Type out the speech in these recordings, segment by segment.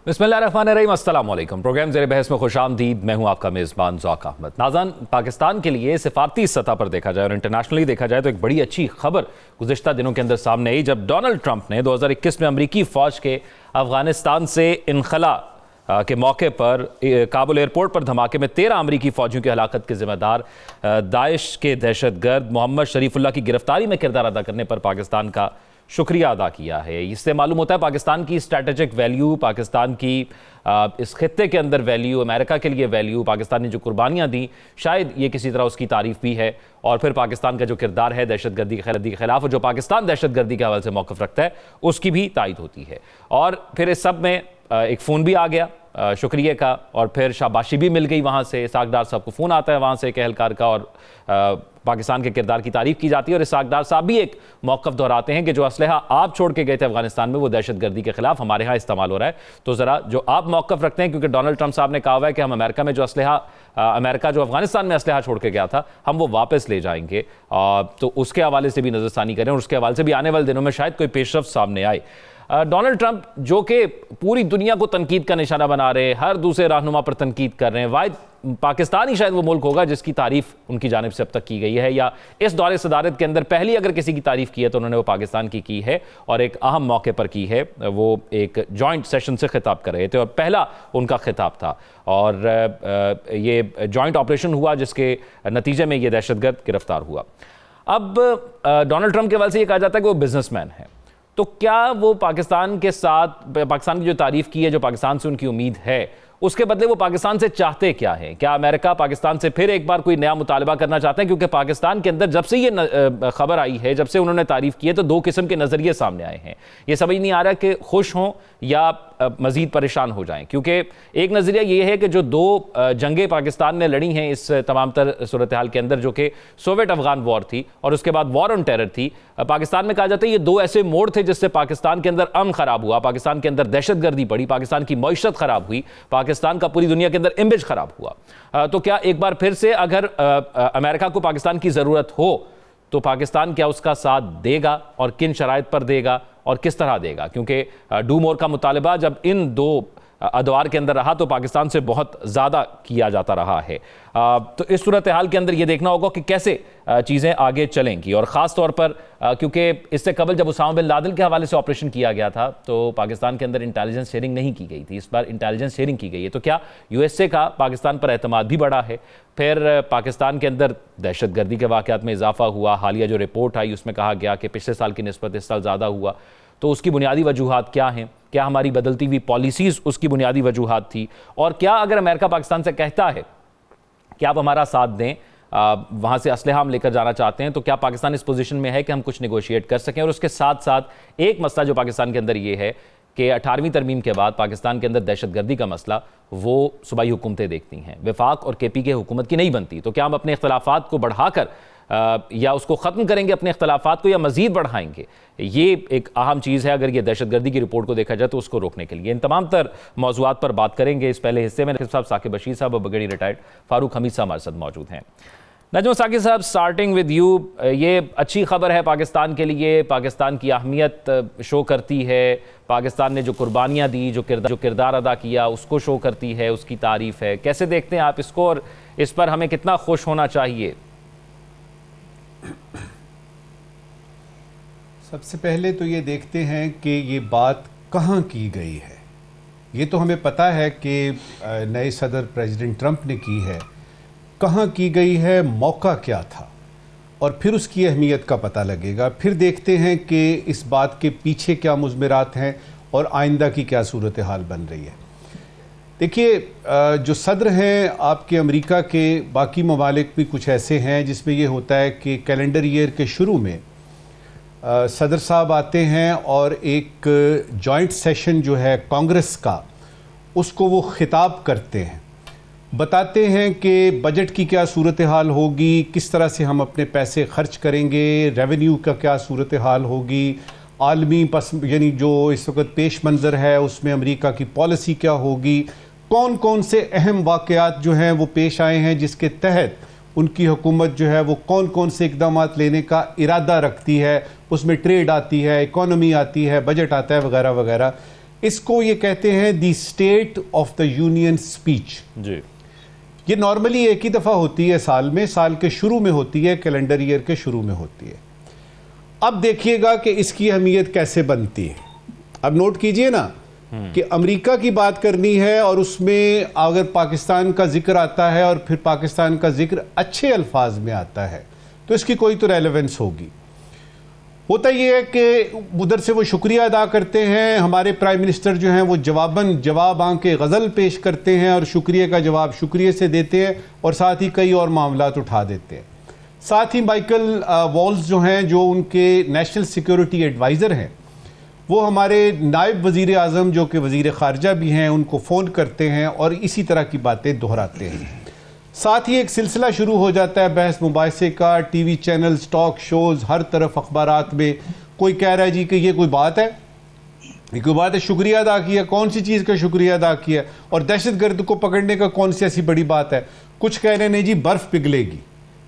बिस्मिल्लाहिर्रहमानिर्रहीम, अस्सलाम वालेकुम। प्रोग्राम ज़ेरे बहस में खुशामदीद। मैं हूं आपका मेज़बान ज़ौक़ अहमद। नाज़रीन, पाकिस्तान के लिए सिफारती सतह पर देखा जाए और इंटरनेशनली देखा जाए तो एक बड़ी अच्छी खबर गुज़िश्ता दिनों के अंदर सामने आई जब डोनाल्ड ट्रंप ने 2021 में अमरीकी फ़ौज के अफ़गानिस्तान से इनखला के मौके पर काबुल एयरपोर्ट पर धमाके में 13 अमरीकी फ़ौजियों की हलाकत के ज़िम्मेदार दाइश के दहशतगर्द मोहम्मद शरीफुल्लाह की गिरफ्तारी में किरदार अदा करने पर पाकिस्तान का शुक्रिया अदा किया है। इससे मालूम होता है पाकिस्तान की स्ट्रैटेजिक वैल्यू, पाकिस्तान की इस खित्ते के अंदर वैल्यू, अमेरिका के लिए वैल्यू, पाकिस्तान ने जो कुर्बानियाँ दी, शायद ये किसी तरह उसकी तारीफ़ भी है। और फिर पाकिस्तान का जो किरदार है दहशतगर्दी के खिलाफ और जो पाकिस्तान दहशतगर्दी के हवाले से मौक़िफ़ रखता है, उसकी भी तायद होती है। और फिर इस सब में एक फ़ोन भी आ गया शुक्रिया का, और फिर शाबाशी भी मिल गई वहाँ से। इसाक डार साहब को फ़ोन आता है वहाँ से एक एहलकार का, और पाकिस्तान के किरदार की तारीफ़ की जाती है। और इसाक डार साहब भी एक मौक़िफ़ दोहराते हैं कि जो असलहा आप छोड़ के गए थे अफगानिस्तान में, वो दहशतगर्दी के खिलाफ हमारे यहाँ इस्तेमाल हो रहा है। तो ज़रा जो आप मौक़िफ़ रखते हैं, क्योंकि डोनाल्ड ट्रंप साहब ने कहा हुआ है कि हम अमेरिका में जो असलहा अमेरिका जो अफगानिस्तान में असलहा छोड़ के गया था, हम वो वापस ले जाएंगे, तो उसके हवाले से भी नज़रसानी करें और उसके हवाले से भी आने वाले दिनों में शायद कोई पेशरफ्त सामने आए। डोनाल्ड ट्रंप जो कि पूरी दुनिया को तनकीद का निशाना बना रहे, हर दूसरे रहनुमा पर तनकीद कर रहे हैं, वाहिद पाकिस्तान ही शायद वो मुल्क होगा जिसकी तारीफ़ उनकी जानिब से अब तक की गई है, या इस दौरे सदारत के अंदर पहली अगर किसी की तारीफ़ की है तो उन्होंने वो पाकिस्तान की है, और एक अहम मौके पर की है। वो एक जॉइंट सेशन से खिताब कर रहे थे और पहला उनका खिताब था, और ये जॉइंट ऑपरेशन हुआ जिसके नतीजे में ये दहशतगर्द गिरफ्तार हुआ। अब डोनाल्ड ट्रंप के हवाले से ये कहा जाता है कि वो बिजनेसमैन है, तो क्या वो पाकिस्तान के साथ, पाकिस्तान की जो तारीफ़ की है, जो पाकिस्तान से उनकी उम्मीद है, उसके बदले वो पाकिस्तान से चाहते क्या है? क्या अमेरिका पाकिस्तान से फिर एक बार कोई नया मुतालबा करना चाहते हैं? क्योंकि पाकिस्तान के अंदर जब से ये खबर आई है, जब से उन्होंने तारीफ़ की है, तो दो किस्म के नज़रिए सामने आए हैं। ये समझ नहीं आ रहा कि खुश हों या मज़ीद परेशान हो जाएं, क्योंकि एक नज़रिया ये है कि जो दो जंगें पाकिस्तान ने लड़ी हैं इस तमाम तर सूरत हाल के अंदर, जो कि सोवियत अफगान वॉर थी और उसके बाद वॉर ऑन टेरर थी, पाकिस्तान में कहा जाता है ये दो ऐसे मोड़ थे जिससे पाकिस्तान के अंदर अमन ख़राब हुआ, पाकिस्तान के अंदर दहशतगर्दी बढ़ी, पाकिस्तान की मईशत ख़राब हुई, पाकिस्तान का पूरी दुनिया के अंदर इमेज ख़राब हुआ। तो क्या एक बार फिर से अगर अमेरिका को पाकिस्तान की ज़रूरत हो तो पाकिस्तान क्या उसका साथ देगा, और किन शराइत पर देगा और किस तरह देगा? क्योंकि डू मोर का मुतालबा जब इन दो अदवार के अंदर रहा तो पाकिस्तान से बहुत ज़्यादा किया जाता रहा है। तो इस सूरत हाल के अंदर ये देखना होगा कि कैसे चीज़ें आगे चलेंगी, और ख़ास तौर पर क्योंकि इससे कबल जब उसामा बिन लादेन के हवाले से ऑपरेशन किया गया था तो पाकिस्तान के अंदर इंटेलिजेंस शेयरिंग नहीं की गई थी, इस बार इंटेलिजेंस शेयरिंग की गई है। तो क्या यूएसए का पाकिस्तान पर एतमाद भी बढ़ा है? फिर पाकिस्तान के अंदर दहशतगर्दी के वाक़यात में इजाफा हुआ, हालिया जो रिपोर्ट आई उसमें कहा गया कि पिछले साल की निस्बत इस साल ज़्यादा हुआ, तो उसकी बुनियादी वजूहात क्या हैं? क्या हमारी बदलती हुई पॉलिसीज़ उसकी बुनियादी वजूहात थी? और क्या अगर अमेरिका पाकिस्तान से कहता है कि आप हमारा साथ दें, वहाँ से असलहा हम लेकर जाना चाहते हैं, तो क्या पाकिस्तान इस पोजीशन में है कि हम कुछ नेगोशिएट कर सकें? और उसके साथ साथ एक मसला जो पाकिस्तान के अंदर ये है कि 18वीं तरमीम के बाद पाकिस्तान के अंदर दहशतगर्दी का मसला वो सूबाई हुकूमतें देखती हैं, वफाक और केपी के हुकूमत की नहीं बनती। तो क्या हम अपने इख्तलाफात को बढ़ाकर या उसको ख़त्म करेंगे अपने इख्तलाफात को, या मज़ीद बढ़ाएंगे? ये एक अहम चीज़ है अगर ये दहशतगर्दी की रिपोर्ट को देखा जाए तो उसको रोकने के लिए। इन तमाम तर मौज़ूआत पर बात करेंगे। इस पहले हिस्से में नजम साहब, साकिब बशीर साहब और बगड़ी रिटायर्ड फारूक हमीद साहब हमारे साथ मौजूद हैं। नजम साकिब साहब, स्टार्टिंग विद यू, ये अच्छी खबर है पाकिस्तान के लिए, पाकिस्तान की अहमियत शो करती है, पाकिस्तान ने जो कुर्बानियाँ दी, जो किरदार अदा किया उसको शो करती है, उसकी तारीफ़ है। कैसे देखते हैं आप इसको, और इस पर हमें कितना खुश होना चाहिए? सबसे पहले तो ये देखते हैं कि ये बात कहाँ की गई है। ये तो हमें पता है कि नए सदर प्रेसिडेंट ट्रंप ने की है, कहाँ की गई है, मौका क्या था, और फिर उसकी अहमियत का पता लगेगा। फिर देखते हैं कि इस बात के पीछे क्या मुज़मिरात हैं और आइंदा की क्या सूरत हाल बन रही है। देखिए, जो सदर हैं आपके अमेरिका के, बाकी ममालिक भी कुछ ऐसे हैं जिसमें ये होता है कि कैलेंडर ईयर के शुरू में सदर साहब आते हैं और एक जॉइंट सेशन जो है कांग्रेस का, उसको वो खिताब करते हैं, बताते हैं कि बजट की क्या सूरत हाल होगी, किस तरह से हम अपने पैसे खर्च करेंगे, रेवेन्यू का क्या सूरत हाल होगी, आलमी यानी जो इस वक्त पेश मंज़र है उसमें अमेरिका की पॉलिसी क्या होगी, कौन कौन से अहम वाक़यात जो हैं वो पेश आए हैं जिसके तहत उनकी हुकूमत जो है वो कौन कौन से इक़दाम लेने का इरादा रखती है, उसमें ट्रेड आती है, इकॉनमी आती है, बजट आता है, वगैरह वगैरह। इसको ये कहते हैं the state of the union speech. जी। ये नॉर्मली एक ही दफ़ा होती है साल में, साल के शुरू में होती है, कैलेंडर ईयर के शुरू में होती है। अब देखिएगा कि इसकी अहमियत कैसे बनती है। अब नोट कीजिए ना कि अमेरिका की बात करनी है और उसमें अगर पाकिस्तान का जिक्र आता है और फिर पाकिस्तान का जिक्र अच्छे अल्फाज में आता है तो इसकी कोई तो रेलेवेंस होगी। होता यह है कि उधर से वो शुक्रिया अदा करते हैं, हमारे प्राइम मिनिस्टर जो हैं वो जवाब आंके गज़ल पेश करते हैं और शुक्रिया का जवाब शुक्रिया से देते हैं और साथ ही कई और मामलात उठा देते हैं। साथ ही माइकल वॉल्स जो हैं, जो उनके नेशनल सिक्योरिटी एडवाइज़र हैं, वो हमारे नायब वज़ीर आज़म जो कि वज़ीर ख़ारजा भी हैं, उनको फ़ोन करते हैं और इसी तरह की बातें दोहराते हैं। साथ ही एक सिलसिला शुरू हो जाता है बहस मुबाहिसे का, टीवी चैनल्स, टॉक शोज़, हर तरफ अखबारात में कोई कह रहा है जी कि ये कोई बात है, ये कोई बात है, शुक्रिया अदा किया, कौन सी चीज़ का शुक्रिया अदा किया, और दहशतगर्द को पकड़ने का कौन सी ऐसी बड़ी बात है। कुछ कह रहे हैं नहीं जी बर्फ़ पिघलेगी,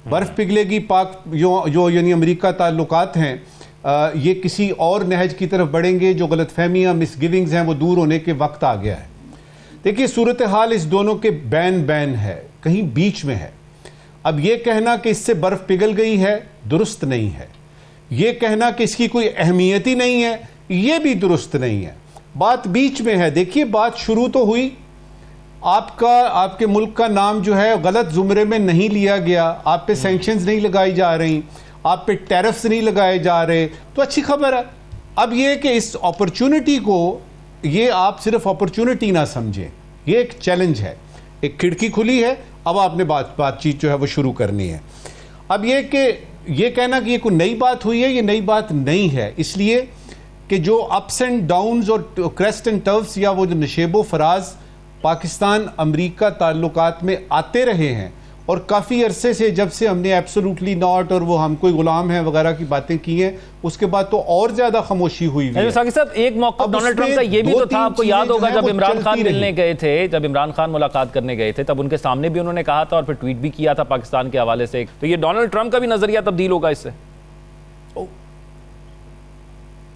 बर्फ़ पिघलेगी, पाक जो यानी अमेरिका ताल्लुकात हैं ये किसी और नहज की तरफ बढ़ेंगे, जो गलतफहमियाँ मिसगिविंग्स हैं वो दूर होने के वक्त आ गया है। देखिए सूरत हाल इस दोनों के बैन है, कहीं बीच में है। अब ये कहना कि इससे बर्फ़ पिघल गई है दुरुस्त नहीं है, ये कहना कि इसकी कोई अहमियत ही नहीं है ये भी दुरुस्त नहीं है, बात बीच में है। देखिए बात शुरू तो हुई, आपके मुल्क का नाम जो है गलत जुमरे में नहीं लिया गया, आप पे सैंक्शंस नहीं लगाई जा रही, आप पे टैरिफ्स नहीं लगाए जा रहे, तो अच्छी खबर है। अब ये कि इस अपॉर्चुनिटी को ये आप सिर्फ अपॉर्चुनिटी ना समझें, ये एक चैलेंज है, एक खिड़की खुली है, अब आपने बातचीत जो है वो शुरू करनी है। अब ये कि ये कहना कि ये कोई नई बात हुई है, ये नई बात नहीं है, इसलिए कि जो अप्स एंड डाउन्स और क्रेस्ट एंड टर्व्स या वो जो नशेबो फराज पाकिस्तान अमेरिका ताल्लुकात में आते रहे हैं और काफ़ी अरसे से, जब से हमने एब्सोल्युटली नॉट और वो हम कोई गुलाम है वगैरह की बातें की हैं, उसके बाद तो और ज़्यादा खामोशी हुई है। साहब एक मौका डोनाल्ड ट्रंप का ये भी तो था, आपको याद होगा जब इमरान खान मिलने गए थे, जब इमरान खान मुलाकात करने गए थे, तब उनके सामने भी उन्होंने कहा था और फिर ट्वीट भी किया था पाकिस्तान के हवाले से। तो ये डोनाल्ड ट्रंप का भी नजरिया तब्दील होगा इससे?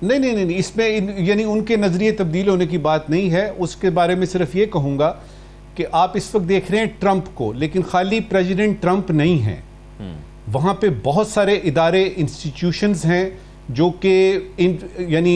नहीं, इसमें यानी उनके नज़रिए तब्दील होने की बात नहीं है। उसके बारे में सिर्फ ये कहूँगा कि आप इस वक्त देख रहे हैं ट्रंप को, लेकिन खाली प्रेसिडेंट ट्रंप नहीं हैं, वहाँ पे बहुत सारे इदारे, इंस्टीट्यूशंस हैं जो कि यानी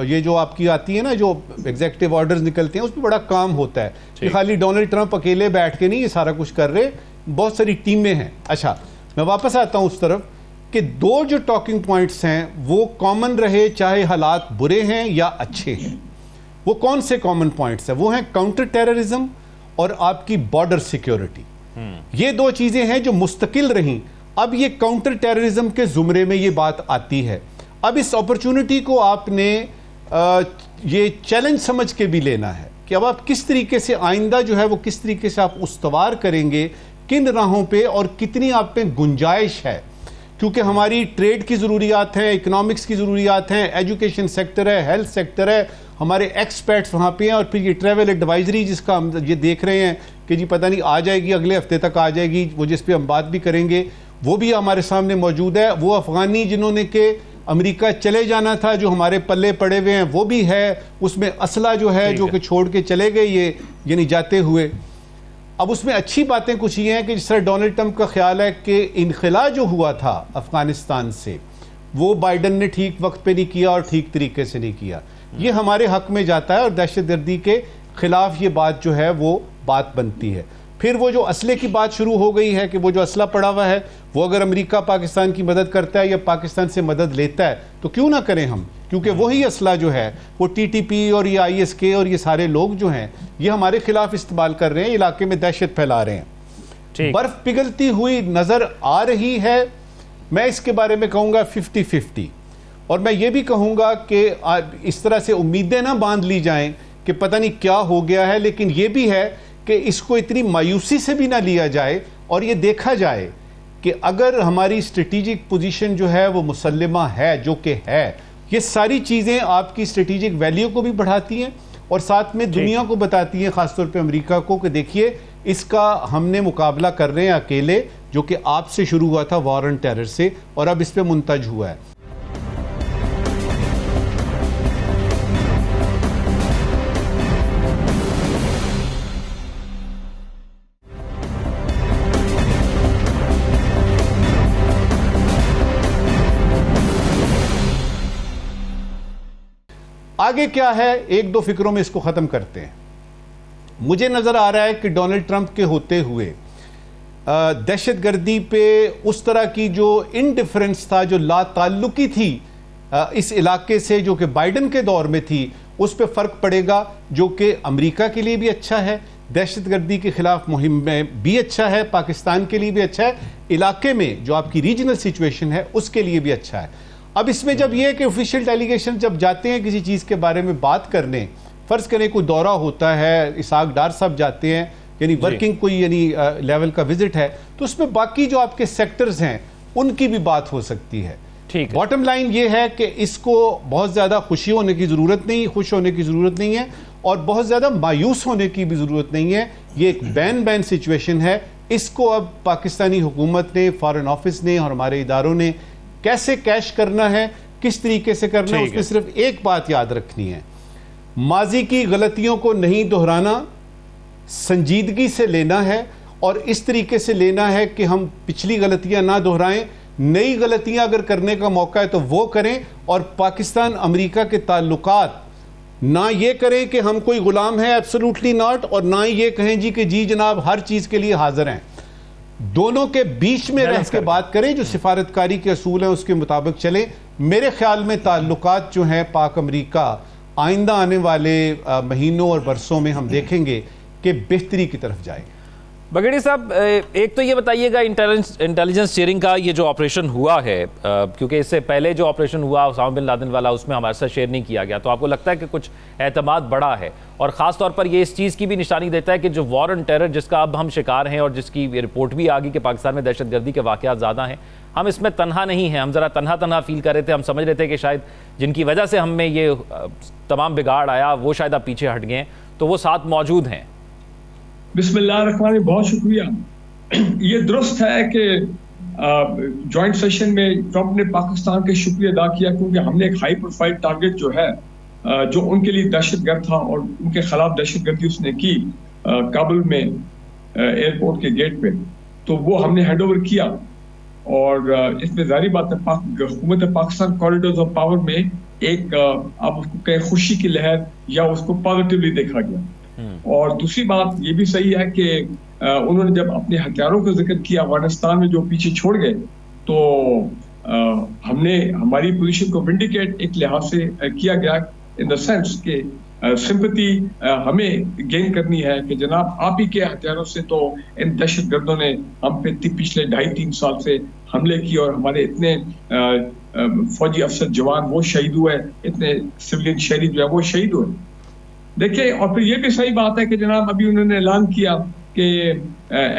ये जो आपकी आती है ना, जो एग्जीक्यूटिव ऑर्डर्स निकलते हैं, उस पर बड़ा काम होता है कि खाली डोनाल्ड ट्रंप अकेले बैठ के नहीं ये सारा कुछ कर रहे, बहुत सारी टीमें हैं। अच्छा, मैं वापस आता हूँ उस तरफ कि दो जो टॉकिंग पॉइंट्स हैं वो कॉमन रहे, चाहे हालात बुरे हैं या अच्छे हैं। वो कौन से कॉमन पॉइंट्स हैं? वो हैं काउंटर टेररिज्म और आपकी बॉर्डर सिक्योरिटी। ये दो चीजें हैं जो मुस्तकिल रहीं। अब ये काउंटर टेररिज्म के जुमरे में ये बात आती है। अब इस अपॉर्चुनिटी को आपने ये चैलेंज समझ के भी लेना है कि अब आप किस तरीके से आइंदा जो है वो किस तरीके से आप उस्तवार करेंगे, किन राहों पे और कितनी आप पे गुंजाइश है, क्योंकि हमारी ट्रेड की ज़रूरियात हैं, इकोनॉमिक्स की ज़रूरियात हैं, एजुकेशन सेक्टर है, हेल्थ सेक्टर है, हमारे एक्सपर्ट्स वहाँ पे हैं, और फिर ये ट्रैवल एडवाइजरी जिसका हम ये देख रहे हैं कि जी पता नहीं आ जाएगी, अगले हफ्ते तक आ जाएगी, वो जिस पे हम बात भी करेंगे, वो भी हमारे सामने मौजूद है। वो अफ़गानी जिन्होंने के अमेरिका चले जाना था, जो हमारे पल्ले पड़े हुए हैं, वो भी है, उसमें असला जो है जो कि छोड़ के चले गए ये यानी जाते हुए। अब उसमें अच्छी बातें कुछ ये हैं कि जिस तरह डोनाल्ड ट्रंप का ख्याल है कि इनखिला जो हुआ था अफगानिस्तान से, वो बाइडन ने ठीक वक्त पे नहीं किया और ठीक तरीके से नहीं किया, ये हमारे हक में जाता है और दहशतगर्दी के खिलाफ ये बात जो है वो बात बनती है। फिर वो जो असले की बात शुरू हो गई है कि वो जो असला पड़ा हुआ है वो अगर अमेरिका पाकिस्तान की मदद करता है या पाकिस्तान से मदद लेता है तो क्यों ना करें हम, क्योंकि वही असला जो है वो टीटीपी और ये ISK और ये सारे लोग जो हैं ये हमारे खिलाफ इस्तेमाल कर रहे हैं, इलाके में दहशत फैला रहे हैं। बर्फ पिघलती हुई नजर आ रही है। मैं इसके बारे में कहूँगा 50-50, और मैं ये भी कहूँगा कि इस तरह से उम्मीदें ना बांध ली जाएं कि पता नहीं क्या हो गया है, लेकिन ये भी है कि इसको इतनी मायूसी से भी ना लिया जाए और ये देखा जाए कि अगर हमारी स्ट्रेटेजिक पोजीशन जो है वो मुसल्लिमा है, जो कि है, ये सारी चीज़ें आपकी स्ट्रेटेजिक वैल्यू को भी बढ़ाती हैं और साथ में दुनिया को बताती हैं, ख़ासतौर पे अमेरिका को, कि देखिए इसका हमने मुकाबला कर रहे हैं अकेले, जो कि आपसे शुरू हुआ था वॉर ऑन टेरर से और अब इस पर मुंतज हुआ है। आगे क्या है, एक दो फिक्रों में इसको ख़त्म करते हैं। मुझे नज़र आ रहा है कि डोनाल्ड ट्रंप के होते हुए दहशतगर्दी पे उस तरह की जो इनडिफरेंस था, जो लाताल्लुकी थी इस इलाके से, जो कि बाइडन के दौर में थी, उस पर फ़र्क पड़ेगा, जो कि अमेरिका के लिए भी अच्छा है, दहशतगर्दी के खिलाफ मुहिम में भी अच्छा है, पाकिस्तान के लिए भी अच्छा है, इलाके में जो आपकी रीजनल सिचुएशन है उसके लिए भी अच्छा है। अब इसमें जब यह है कि ऑफिशियल डेलीगेशन जब जाते हैं किसी चीज़ के बारे में बात करने, फ़र्ज़ करें कोई दौरा होता है, इसाक डार साहब जाते हैं, यानी वर्किंग कोई यानी लेवल का विजिट है, तो उसमें बाकी जो आपके सेक्टर्स हैं उनकी भी बात हो सकती है। ठीक है। बॉटम लाइन ये है कि इसको बहुत ज़्यादा खुशी होने की ज़रूरत नहीं, खुश होने की ज़रूरत नहीं है, और बहुत ज़्यादा मायूस होने की भी ज़रूरत नहीं है। ये एक बैन सिचुएशन है। इसको अब पाकिस्तानी हुकूमत ने, फॉरेन ऑफिस ने और हमारे इदारों ने कैसे कैश करना है, किस तरीके से करना है, उसमें सिर्फ एक बात याद रखनी है, माजी की गलतियों को नहीं दोहराना, संजीदगी से लेना है, और इस तरीके से लेना है कि हम पिछली गलतियां ना दोहराएं, नई गलतियां अगर करने का मौका है तो वो करें, और पाकिस्तान अमेरिका के ताल्लुकात ना ये करें कि हम कोई गुलाम है, एब्सोल्युटली नॉट, और ना ये कहें जी कि जी जनाब हर चीज़ के लिए हाजिर हैं। दोनों के बीच में रह के बात करें, जो सिफारतकारी के असूल हैं उसके मुताबिक चलें। मेरे ख्याल में ताल्लुकात जो हैं पाक अमेरिका आइंदा आने वाले महीनों और बरसों में हम देखेंगे कि बेहतरी की तरफ जाएंगे। बगेड़ी साहब, एक तो ये बताइएगा इंटेलिजेंस शेयरिंग का ये जो ऑपरेशन हुआ है, क्योंकि इससे पहले जो ऑपरेशन हुआ उसामा बिन लादेन वाला, उसमें हमारे साथ शेयर नहीं किया गया, तो आपको लगता है कि कुछ एतमाद बढ़ा है? और ख़ास तौर पर ये इस चीज़ की भी निशानी देता है कि जो वॉर ऑन टेरर जिसका अब हम शिकार हैं और जिसकी रिपोर्ट भी आ गई कि पाकिस्तान में दहशतगर्दी के वाक़यात ज़्यादा हैं, हम इसमें तनहा नहीं हैं। हम ज़रा तनहा फील कर रहे थे, हम समझ रहे थे कि शायद जिनकी वजह से हम में ये तमाम बिगाड़ आया वो शायद अब पीछे हट गए हैं, तो वो साथ मौजूद हैं। बिस्मिल्लाह, बहुत शुक्रिया। ये दुरुस्त है कि जॉइंट सेशन में ट्रंप ने पाकिस्तान के शुक्रिया अदा किया, क्योंकि हमने एक हाई प्रोफाइल टारगेट जो है जो उनके लिए दहशतगर्द था और उनके खिलाफ दहशतगर्दी उसने की काबुल में एयरपोर्ट के गेट पे, तो वो हमने हैंड ओवर किया। और इसमें जारी बात है हुकूमत पाकिस्तान कॉरिडोर्स ऑफ पावर में एक आप उसको कहें खुशी की लहर या उसको पॉजिटिवली देखा गया। और दूसरी बात ये भी सही है कि उन्होंने जब अपने हथियारों का जिक्र किया अफगानिस्तान में जो पीछे छोड़ गए, तो हमने हमारी पोजीशन को विंडिकेट एक लिहाज से किया गया, इन द सेंस कि सिंपैथी हमें गेन करनी है कि जनाब आप ही के हथियारों से तो इन दहशतगर्दों ने हम पे पिछले 2.5-3 साल से हमले किए, और हमारे इतने फौजी अफसर जवान वो शहीद हुए, इतने सिविलियन शहरी जो है वो शहीद हुए। देखिए, और फिर ये भी सही बात है कि जनाब अभी उन्होंने ऐलान किया कि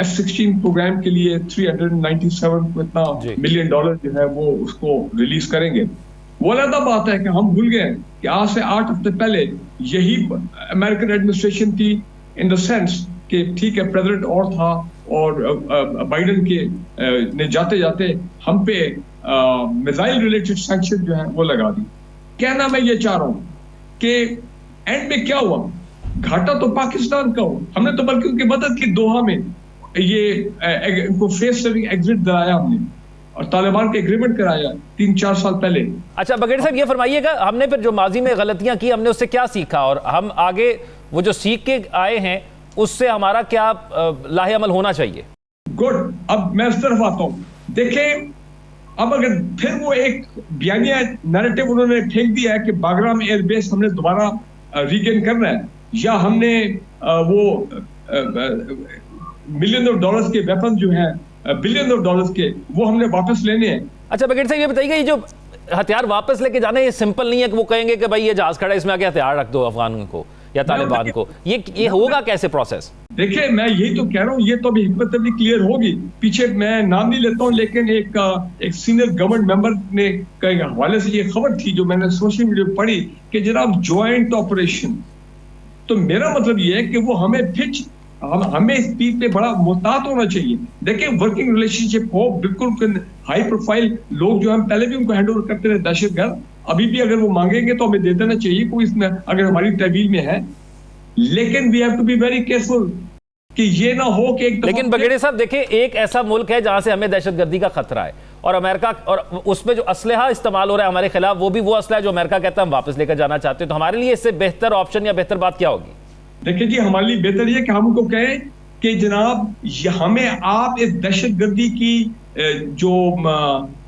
F-16 प्रोग्राम के लिए 397 मिलियन डॉलर जो है वो उसको रिलीज करेंगे। वो अलग बात है कि हम भूल गए कि आज से 8 हफ्ते पहले यही अमेरिकन एडमिनिस्ट्रेशन थी, इन द सेंस कि ठीक है प्रेसिडेंट और था, और बाइडन के ने जाते जाते हम पे मिसाइल रिलेटेड सैंक्शन जो है वो लगा दी। कहना मैं ये चाह रहा हूँ कि एंड में क्या हुआ, घाटा तो पाकिस्तान का हुआ। हमने तो बल्कि उनकी मदद की, दोहा में ये उनको फेस सेविंग एग्जिट दिलाया हमने, और तालिबान के एग्रीमेंट कराया 3-4 साल पहले। अच्छा बगेड़ी साहब, ये फरमाइएगा, हमने फिर जो माजी में गलतियां की हमने उससे क्या सीखा, और हम आगे वो जो सीख के आए हैं उससे हमारा क्या लाहेअमल होना चाहिए? गुड, अब मैं इस तरफ आता हूँ। देखें, अब अगर फिर वो एक बयानिया नैरेटिव उन्होंने फेंक दिया है कि बागराम एयरबेस हमने दोबारा रीगेन करना है, या हमने वो मिलियन ऑफ डॉलर्स के वेपन जो हैं, बिलियन ऑफ डॉलर्स के, वो हमने वापस लेने हैं। अच्छा बगेड़ी साहब, ये बताइएगा, ये जो हथियार वापस लेके जाने ये सिंपल नहीं है कि वो कहेंगे कि भाई ये जहाज खड़ा है इसमें आके हथियार रख दो अफगान को या तालिबान को, ये होगा कैसे प्रोसेस? देखिए, मैं यही तो कह रहा हूँ, ये तो अभी हिकमत अभी क्लियर होगी। पीछे मैं नाम नहीं लेता हूँ, लेकिन एक सीनियर गवर्नमेंट मेंबर ने के हवाले से ये खबर थी जो मैंने सोशल मीडिया पर पढ़ी कि जनाब ज्वाइंट ऑपरेशन, तो मेरा मतलब ये है कि वो हमें हमें इस चीज पे बड़ा मुहतात होना चाहिए। देखिए, वर्किंग रिलेशनशिप हो, बिल्कुल हाई प्रोफाइल लोग जो हम पहले भी उनको हैंड ओवर करते रहे दहशतगर्द, अभी भी अगर वो मांगेंगे तो हमें दे देना चाहिए, कोई इसमें अगर हमारी तहवील में है। लेकिन we have to be very careful कि ये ना हो कि एक, लेकिन बगेड़ी साहब देखिए, एक ऐसा मुल्क है जहां से हमें दहशतगर्दी का खतरा है और अमेरिका और उसमें जो असलहा इस्तेमाल हो रहा है हमारे खिलाफ, वो भी वो असलहा जो अमेरिका कहता है हम वापस लेकर जाना चाहते हैं, तो हमारे लिए इससे बेहतर ऑप्शन या बेहतर बात क्या होगी? देखिए जी, हमारे लिए बेहतर ये कि हम उनको कहें कि जनाब हमें आप इस दहशतगर्दी की जो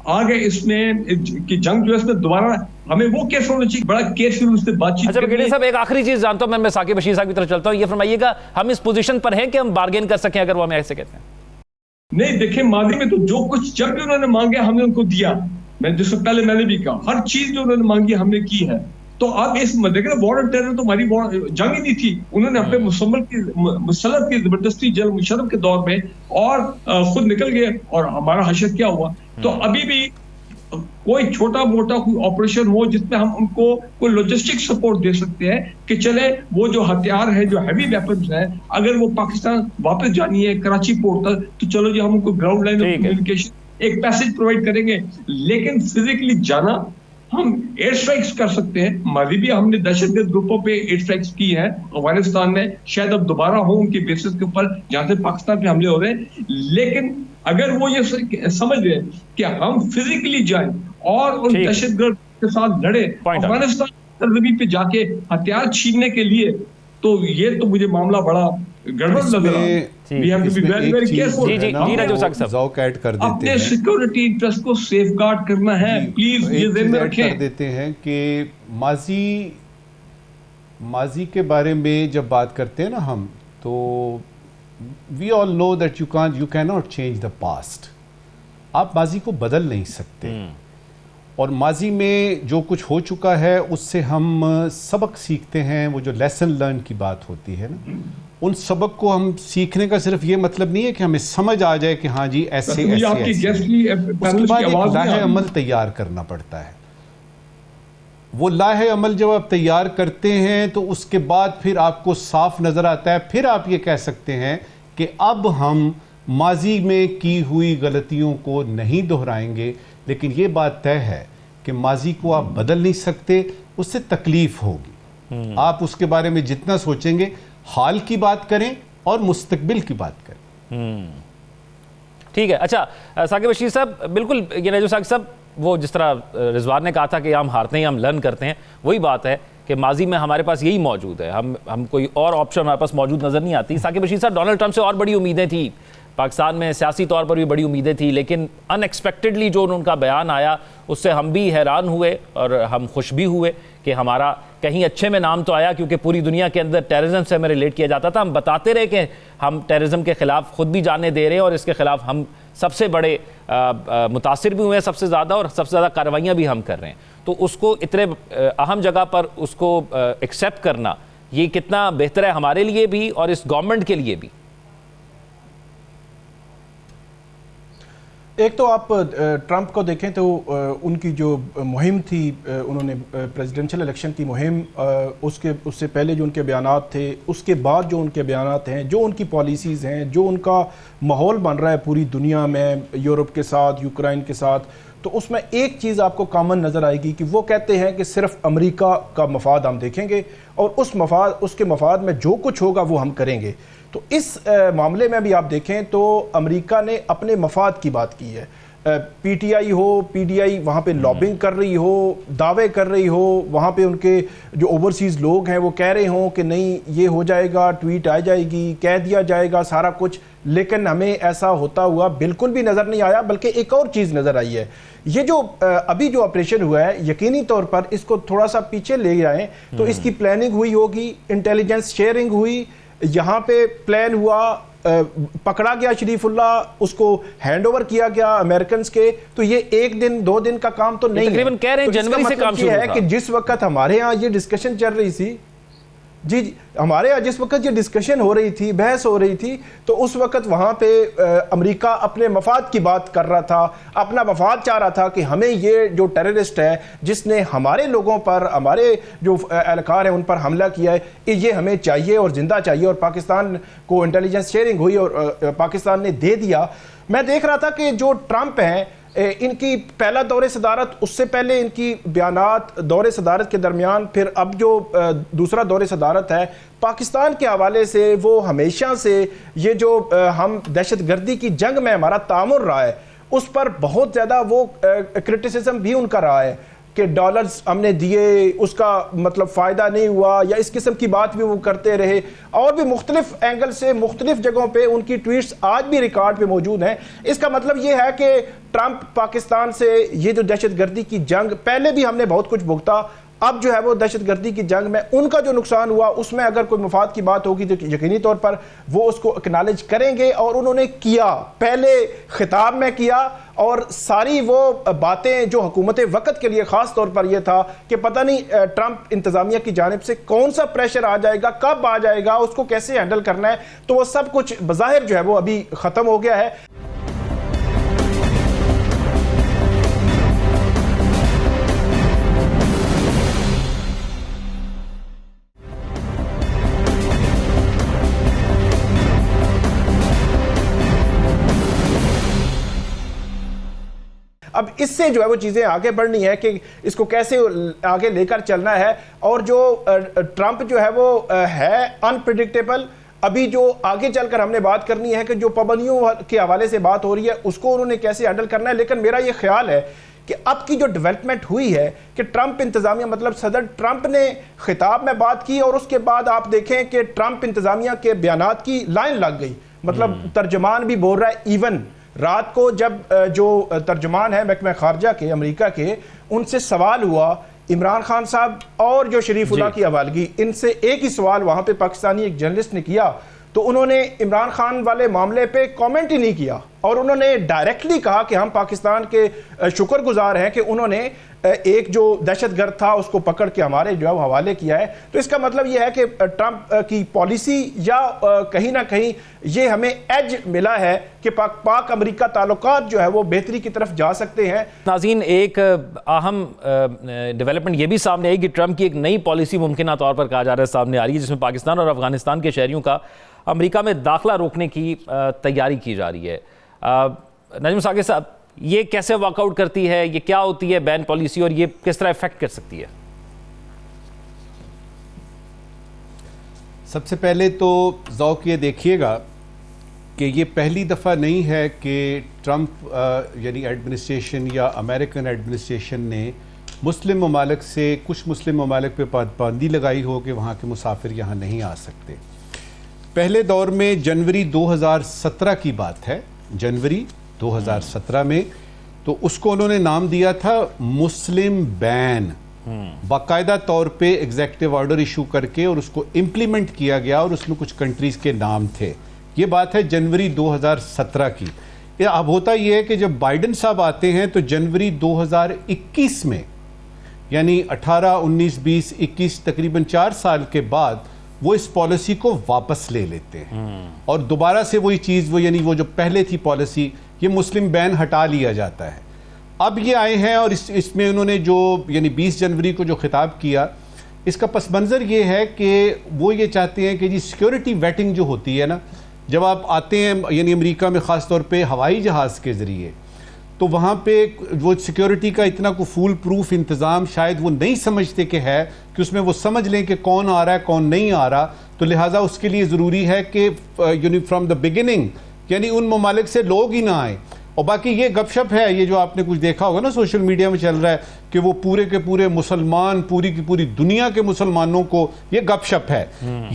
आ गए इसमें कि जंग जो है इसमें दोबारा हमें वो केस होना चाहिए, बड़ा केयरफुल उससे बातचीत। अच्छा ब्रिगेडियर साहब, एक आखिरी चीज जानता हूं मैं साकिब बशीर साहब की तरफ चलता हूं, ये फरमाइएगा हम इस पोजीशन पर हैं कि हम बार्गेन कर सकें अगर वो हमें ऐसे कहते हैं? नहीं, देखिए माजी में तो जो कुछ जब भी उन्होंने मांगे हमने उनको दिया। मैं जिससे पहले मैंने भी कहा हर चीज जो उन्होंने मांगी हमने की है। तो अब इस देखिए वॉर ऑन टेरर तो हमारी जंग ही नहीं थी, उन्होंने अपने मुसल्लत की जबरदस्ती जनरल मुशर्रफ के दौर में और खुद निकल गए और हमारा हशर क्या हुआ। तो अभी भी कोई छोटा मोटा कोई ऑपरेशन हो जिसमें हम उनको कोई लॉजिस्टिक सपोर्ट दे सकते हैं कि चले वो जो हथियार है, जो हैवी वेपन्स है, अगर वो पाकिस्तान वापस जानी है कराची पोर्ट तक, तो चलो जी हम उनको ग्राउंड लाइन ऑफ कम्युनिकेशन एक पैसेज प्रोवाइड करेंगे। लेकिन फिजिकली जाना हम एयर स्ट्राइक्स कर सकते हैं। माजी भी हमने दहशतगर्द ग्रुपों पे एयर स्ट्राइक्स की है अफगानिस्तान में, शायद अब दोबारा हो उनके बेसिस के ऊपर जहां से पाकिस्तान पे हमले हो रहे हैं। लेकिन अगर वो ये समझ रहे कि हम फिजिकली जाएं और उन दहशतगर्द के साथ लड़े अफगानिस्तान सरजमीन पे जाके हथियार छीनने के लिए, तो ये तो मुझे मामला बड़ा गड़बड़ लग रहा है। अपने सिक्योरिटी इंटरेस्ट को सेफगार्ड करना है, प्लीज ये ध्यान में रखें। कर देते हैं कि माजी के बारे में जब बात करते हैं ना हम, तो we all know that you can not change the past. आप माजी को बदल नहीं सकते, और माजी में जो कुछ हो चुका है उससे हम सबक सीखते हैं। वो जो लेसन लर्न की बात होती है ना, उन सबक को हम सीखने का सिर्फ ये मतलब नहीं है कि हमें समझ आ जाए कि हाँ जी ऐसे ऐसे, उसके बाद एक लाहे अमल तैयार करना पड़ता है। वो लाहे अमल जब आप तैयार करते हैं तो उसके बाद फिर आपको साफ नजर आता है, फिर आप ये कह सकते हैं कि अब हम माजी में की हुई गलतियों को नहीं दोहराएंगे। लेकिन ये बात तय है कि माजी को आप बदल नहीं सकते, उससे तकलीफ होगी। आप उसके बारे में जितना सोचेंगे, हाल की बात करें और मुस्तकबिल की बात करें। ठीक है। अच्छा साकिब बशीर साहब, बिल्कुल ये नजूर साकिब साहब, वो जिस तरह रिजवान ने कहा था कि हम हारते हैं हम लर्न करते हैं, वही बात है कि माजी में हमारे पास यही मौजूद है, हम कोई और ऑप्शन हमारे पास मौजूद नजर नहीं आती। साकिब बशीर साहब, डोनाल्ड ट्रंप से और बड़ी उम्मीदें थी, पाकिस्तान में सियासी तौर पर भी बड़ी उम्मीदें थी, लेकिन अनएक्सपेक्टेडली जो उनका बयान आया उससे हम भी हैरान हुए और हम खुश भी हुए कि हमारा कहीं अच्छे में नाम तो आया, क्योंकि पूरी दुनिया के अंदर टेररिज्म से हमें रिलेट किया जाता था। हम बताते रहे कि हम टेररिज्म के ख़िलाफ़ खुद भी जाने दे रहे हैं और इसके ख़िलाफ़ हम सबसे बड़े मुतासिर भी हुए हैं सबसे ज़्यादा, और सबसे ज़्यादा कार्रवाइयाँ भी हम कर रहे हैं। तो उसको इतने अहम जगह पर उसको एक्सेप्ट करना, ये कितना बेहतर है हमारे लिए भी और इस गवर्नमेंट के लिए भी? एक तो आप ट्रंप को देखें तो उनकी जो मुहिम थी, उन्होंने प्रेसिडेंशियल इलेक्शन की मुहिम, उससे पहले जो उनके बयानात थे, उसके बाद जो उनके बयानात हैं, जो उनकी पॉलिसीज़ हैं, जो उनका माहौल बन रहा है पूरी दुनिया में, यूरोप के साथ, यूक्रेन के साथ, तो उसमें एक चीज़ आपको कॉमन नज़र आएगी कि वो कहते हैं कि सिर्फ अमेरिका का मफाद हम देखेंगे और उसके मफाद में जो कुछ होगा वो हम करेंगे। तो इस मामले में भी आप देखें तो अमेरिका ने अपने मफाद की बात की है। पीटीआई हो, पीडीआई वहाँ पे लॉबिंग कर रही हो, दावे कर रही हो, वहाँ पे उनके जो ओवरसीज़ लोग हैं वो कह रहे हों कि नहीं ये हो जाएगा, ट्वीट आ जाएगी, कह दिया जाएगा सारा कुछ, लेकिन हमें ऐसा होता हुआ बिल्कुल भी नज़र नहीं आया। बल्कि एक और चीज़ नज़र आई है, ये जो अभी जो ऑपरेशन हुआ है, यकीनी तौर पर इसको थोड़ा सा पीछे ले जाएं तो इसकी प्लानिंग हुई होगी, इंटेलिजेंस शेयरिंग हुई, यहाँ पे प्लान हुआ, पकड़ा गया शरीफुल्लाह, उसको हैंडओवर किया गया अमेरिकन के। तो ये एक दिन दो दिन का काम तो नहीं है। तकरीबन कह रहे हैं जनवरी से काम शुरू है कि जिस वक्त हमारे यहाँ ये डिस्कशन चल रही थी, जी हमारे यहाँ जिस वक्त ये डिस्कशन हो रही थी, बहस हो रही थी, तो उस वक्त वहाँ पे अमेरिका अपने मफाद की बात कर रहा था, अपना मफाद चाह रहा था कि हमें ये जो टेररिस्ट है जिसने हमारे लोगों पर, हमारे जो एहलकार हैं उन पर हमला किया है, ये हमें चाहिए और ज़िंदा चाहिए। और पाकिस्तान को इंटेलिजेंस शेयरिंग हुई और पाकिस्तान ने दे दिया। मैं देख रहा था कि जो ट्रंप हैं, इनकी पहला दौरे सदारत, उससे पहले इनकी बयानात दौरे सदारत के दरमियान, फिर अब जो दूसरा दौरे सदारत है, पाकिस्तान के हवाले से वो हमेशा से ये जो हम दहशत गर्दी की जंग में हमारा तामुर रहा है उस पर बहुत ज़्यादा वो क्रिटिसिज्म भी उनका रहा है कि डॉलर्स हमने दिए, उसका मतलब फ़ायदा नहीं हुआ, या इस किस्म की बात भी वो करते रहे। और भी मुख्तलिफ एंगल से मुख्तलिफ जगहों पे उनकी ट्वीट्स आज भी रिकॉर्ड पे मौजूद हैं। इसका मतलब ये है कि ट्रंप पाकिस्तान से ये जो दहशतगर्दी की जंग, पहले भी हमने बहुत कुछ भुगता, अब जो है वो दहशतगर्दी की जंग में उनका जो नुकसान हुआ उसमें अगर कोई मुफाद की बात होगी तो यकीनी तौर पर वो उसको एक्नॉलेज करेंगे। और उन्होंने किया, पहले खिताब में किया, और सारी वो बातें जो हुकूमत वक्त के लिए ख़ास तौर पर यह था कि पता नहीं ट्रंप इंतज़ामिया की जानिब से कौन सा प्रेशर आ जाएगा, कब आ जाएगा, उसको कैसे हैंडल करना है, तो वो सब कुछ बज़ाहिर जो है वो अभी ख़त्म हो गया है। अब इससे जो है वो चीज़ें आगे बढ़नी है कि इसको कैसे आगे लेकर चलना है। और जो ट्रंप जो है वो है अनप्रिडिक्टेबल। अभी जो आगे चलकर हमने बात करनी है कि जो पाबंदियों के हवाले से बात हो रही है उसको उन्होंने कैसे हैंडल करना है। लेकिन मेरा ये ख्याल है कि अब की जो डेवलपमेंट हुई है कि ट्रंप इंतज़ामिया, मतलब सदर ट्रंप ने खिताब में बात की और उसके बाद आप देखें कि ट्रंप इंतज़ामिया के बयानात की लाइन लग गई, मतलब तर्जमान भी बोल रहा है। इवन रात को जब जो तर्जमान है महकमा खारजा के अमेरिका के, उनसे सवाल हुआ इमरान खान साहब और जो शरीफुल्लाह की हवालगी, इनसे एक ही सवाल वहाँ पे पाकिस्तानी एक जर्नलिस्ट ने किया तो उन्होंने इमरान खान वाले मामले पे कमेंट ही नहीं किया और उन्होंने डायरेक्टली कहा कि हम पाकिस्तान के शुक्रगुजार हैं कि उन्होंने एक जो दहशतगर्द था उसको पकड़ के हमारे जो है वो हवाले किया है। तो इसका मतलब ये है कि ट्रंप की पॉलिसी या कहीं ना कहीं ये हमें एज मिला है कि पाक अमेरिका ताल्लुकात जो है वो बेहतरी की तरफ जा सकते हैं। नाज़रीन, एक अहम डेवलपमेंट ये भी सामने आई कि ट्रंप की एक नई पॉलिसी मुमकिन तौर पर कहा जा रहा है सामने आ रही है, जिसमें पाकिस्तान और अफगानिस्तान के शहरियों का अमेरिका में दाखिला रोकने की तैयारी की जा रही है। नजम साकिब साहब, ये कैसे वर्कआउट करती है, ये क्या होती है बैन पॉलिसी और ये किस तरह इफेक्ट कर सकती है? सबसे पहले तो ज़ौक़ ये देखिएगा कि ये पहली दफ़ा नहीं है कि ट्रंप यानी एडमिनिस्ट्रेशन या अमेरिकन एडमिनिस्ट्रेशन ने मुस्लिम ममालिक से कुछ मुस्लिम ममालिक पे पाबंदी लगाई हो कि वहाँ के मुसाफिर यहाँ नहीं आ सकते। पहले दौर में जनवरी 2017 की बात है, जनवरी 2017 में, तो उसको उन्होंने नाम दिया था मुस्लिम बैन। बाकायदा तौर पे एग्जीक्यूटिव ऑर्डर इशू करके और उसको इम्प्लीमेंट किया गया और उसमें कुछ कंट्रीज़ के नाम थे। ये बात है जनवरी 2017 की। अब होता यह है कि जब बाइडन साहब आते हैं तो जनवरी 2021 में, यानी 18, 19, 20, 21, तकरीबन 4 साल के बाद वो इस पॉलिसी को वापस ले लेते हैं और दोबारा से वही चीज़, वो यानी वो जो पहले थी पॉलिसी, ये मुस्लिम बैन हटा लिया जाता है। अब ये आए हैं और इसमें उन्होंने जो यानी 20 जनवरी को जो खिताब किया, इसका पस मंज़र ये है कि वो ये चाहते हैं कि जी सिक्योरिटी वेटिंग जो होती है ना, जब आप आते हैं यानी अमेरिका में ख़ास तौर पे हवाई जहाज़ के ज़रिए, तो वहाँ पे वो सिक्योरिटी का इतना को फुल प्रूफ इंतज़ाम शायद वो नहीं समझते कि है कि उसमें वो समझ लें कि कौन आ रहा है कौन नहीं आ रहा। तो लिहाजा उसके लिए ज़रूरी है कि यानी फ्रॉम द बिगिनिंग यानी उन ममालिक से लोग ही ना आए। और बाकी ये गपशप है, ये जो आपने कुछ देखा होगा ना सोशल मीडिया में चल रहा है कि वो पूरे के पूरे मुसलमान, पूरी की पूरी दुनिया के मुसलमानों को ये गपशप है।